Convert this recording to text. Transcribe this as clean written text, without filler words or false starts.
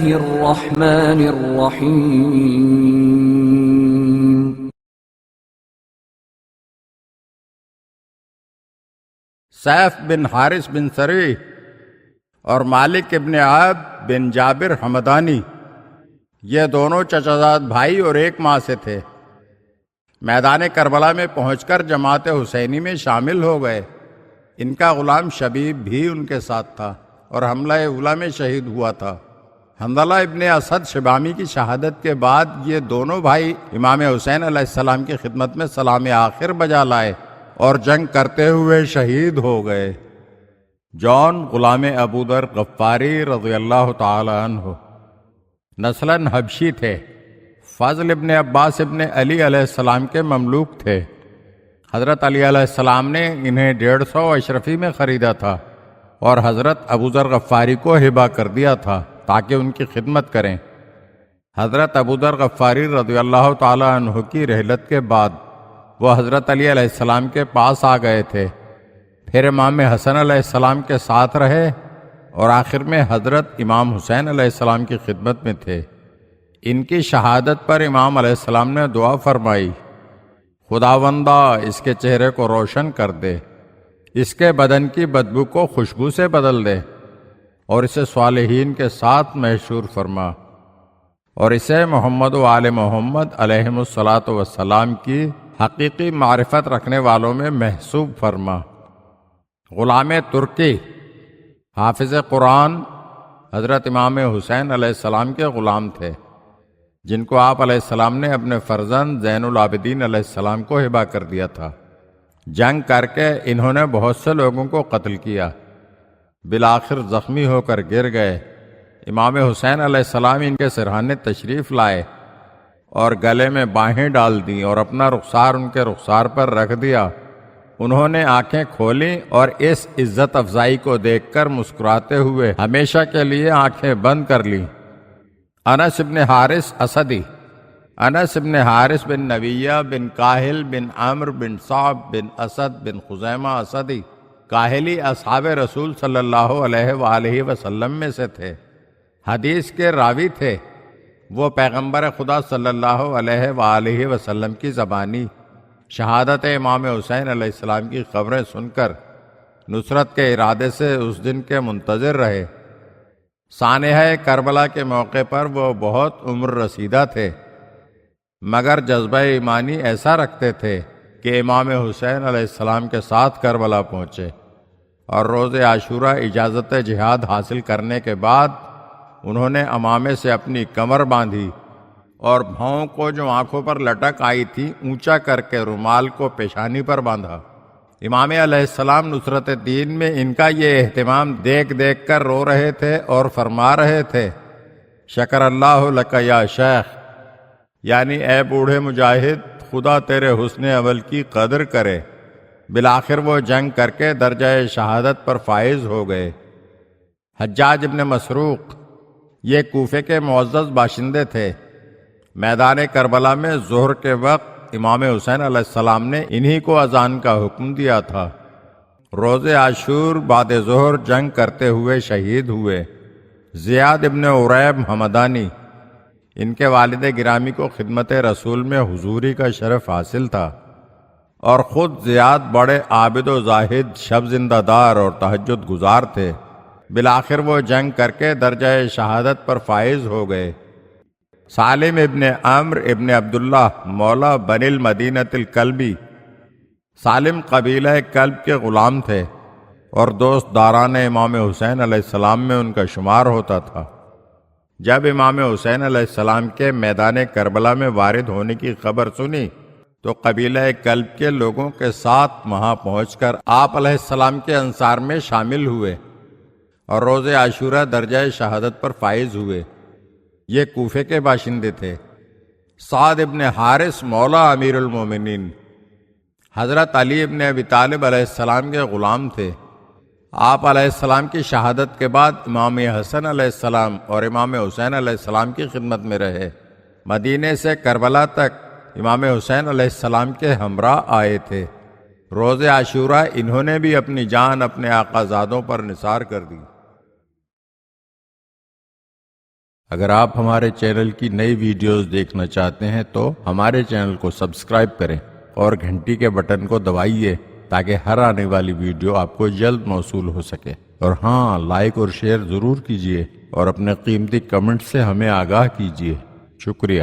الله الرحمن الرحيم. سیف بن حارث بن سری اور مالک ابن عاب بن جابر حمدانی، یہ دونوں چچازاد بھائی اور ایک ماں سے تھے۔ میدان کربلا میں پہنچ کر جماعت حسینی میں شامل ہو گئے۔ ان کا غلام شبیب بھی ان کے ساتھ تھا اور حملہ اولا میں شہید ہوا تھا۔ حنظلہ ابن اسد شبامی کی شہادت کے بعد یہ دونوں بھائی امام حسین علیہ السلام کی خدمت میں سلام آخر بجا لائے اور جنگ کرتے ہوئے شہید ہو گئے۔ جون غلام ابو ذر غفاری رضی اللہ تعالی عنہ نسلاً حبشی تھے۔ فضل ابن عباس ابن علی علیہ السلام کے مملوک تھے۔ حضرت علی علیہ السلام نے انہیں 150 اشرفی میں خریدا تھا اور حضرت ابو ذر غفاری کو ہبہ کر دیا تھا تاکہ ان کی خدمت کریں۔ حضرت ابو ذر غفاری رضی اللہ تعالی عنہ کی رحلت کے بعد وہ حضرت علی علیہ السلام کے پاس آ گئے تھے، پھر امام حسن علیہ السلام کے ساتھ رہے اور آخر میں حضرت امام حسین علیہ السلام کی خدمت میں تھے۔ ان کی شہادت پر امام علیہ السلام نے دعا فرمائی، خداوندہ اس کے چہرے کو روشن کر دے، اس کے بدن کی بدبو کو خوشبو سے بدل دے، اور اسے صالحین کے ساتھ محشور فرما، اور اسے محمد و آل محمد علیہم الصلاۃ والسلام کی حقیقی معرفت رکھنے والوں میں محسوب فرما۔ غلام ترکی حافظ قرآن حضرت امام حسین علیہ السلام کے غلام تھے، جن کو آپ علیہ السلام نے اپنے فرزند زین العابدین علیہ السلام کو ہبہ کر دیا تھا۔ جنگ کر کے انہوں نے بہت سے لوگوں کو قتل کیا، بالآخر زخمی ہو کر گر گئے۔ امام حسین علیہ السلام ان کے سرہانے تشریف لائے اور گلے میں باہیں ڈال دیں اور اپنا رخسار ان کے رخسار پر رکھ دیا۔ انہوں نے آنکھیں کھولیں اور اس عزت افزائی کو دیکھ کر مسکراتے ہوئے ہمیشہ کے لیے آنکھیں بند کر لیں۔ انس بن حارث اسدی، انس بن حارث بن نویہ بن کاہل بن عمرو بن صعب بن اسد بن خزیمہ اسدی کاہلی اصحاب رسول صلی اللہ علیہ وآلہ وسلم میں سے تھے، حدیث کے راوی تھے۔ وہ پیغمبر خدا صلی اللہ علیہ وآلہ وسلم کی زبانی شہادت امام حسین علیہ السلام کی خبریں سن کر نصرت کے ارادے سے اس دن کے منتظر رہے۔ سانحہ کربلا کے موقع پر وہ بہت عمر رسیدہ تھے، مگر جذبہ ایمانی ایسا رکھتے تھے کہ امام حسین علیہ السلام کے ساتھ کربلا پہنچے، اور روز عاشورہ اجازت جہاد حاصل کرنے کے بعد انہوں نے امامے سے اپنی کمر باندھی اور بھاؤں کو جو آنکھوں پر لٹک آئی تھی اونچا کر کے رومال کو پیشانی پر باندھا۔ امام علیہ السلام نصرت دین میں ان کا یہ اہتمام دیکھ دیکھ کر رو رہے تھے اور فرما رہے تھے، شکر اللہ لک یا شیخ، یعنی اے بوڑھے مجاہد، خدا تیرے حسن اول کی قدر کرے۔ بالآخر وہ جنگ کر کے درجہ شہادت پر فائز ہو گئے۔ حجاج ابن مسروق یہ کوفے کے معزز باشندے تھے۔ میدان کربلا میں ظہر کے وقت امام حسین علیہ السلام نے انہی کو اذان کا حکم دیا تھا۔ روز عاشور بعد ظہر جنگ کرتے ہوئے شہید ہوئے۔ زیاد ابن عریب حمدانی، ان کے والد گرامی کو خدمت رسول میں حضوری کا شرف حاصل تھا، اور خود زیاد بڑے عابد و زاہد، شب زندہ دار اور تہجد گزار تھے۔ بالآخر وہ جنگ کر کے درجہ شہادت پر فائز ہو گئے۔ سالم ابن عمرو ابن عبداللہ مولا بنی المدینۃ الکلبی، سالم قبیلہ کلب کے غلام تھے اور دوست داران امام حسین علیہ السلام میں ان کا شمار ہوتا تھا۔ جب امام حسین علیہ السلام کے میدان کربلا میں وارد ہونے کی خبر سنی تو قبیلہ کلب کے لوگوں کے ساتھ وہاں پہنچ کر آپ علیہ السلام کے انصار میں شامل ہوئے اور روز عاشورہ درجہ شہادت پر فائز ہوئے۔ یہ کوفے کے باشندے تھے۔ سعد ابن حارث مولا امیر المومنین حضرت علی ابن ابی طالب علیہ السلام کے غلام تھے۔ آپ علیہ السلام کی شہادت کے بعد امام حسن علیہ السلام اور امام حسین علیہ السلام کی خدمت میں رہے۔ مدینے سے کربلا تک امام حسین علیہ السلام کے ہمراہ آئے تھے۔ روز عاشورہ انہوں نے بھی اپنی جان اپنے آقا زادوں پر نثار کر دی۔ اگر آپ ہمارے چینل کی نئی ویڈیوز دیکھنا چاہتے ہیں تو ہمارے چینل کو سبسکرائب کریں اور گھنٹی کے بٹن کو دبائیے تاکہ ہر آنے والی ویڈیو آپ کو جلد موصول ہو سکے۔ اور ہاں، لائک اور شیئر ضرور کیجیے اور اپنے قیمتی کمنٹ سے ہمیں آگاہ کیجیے۔ شکریہ۔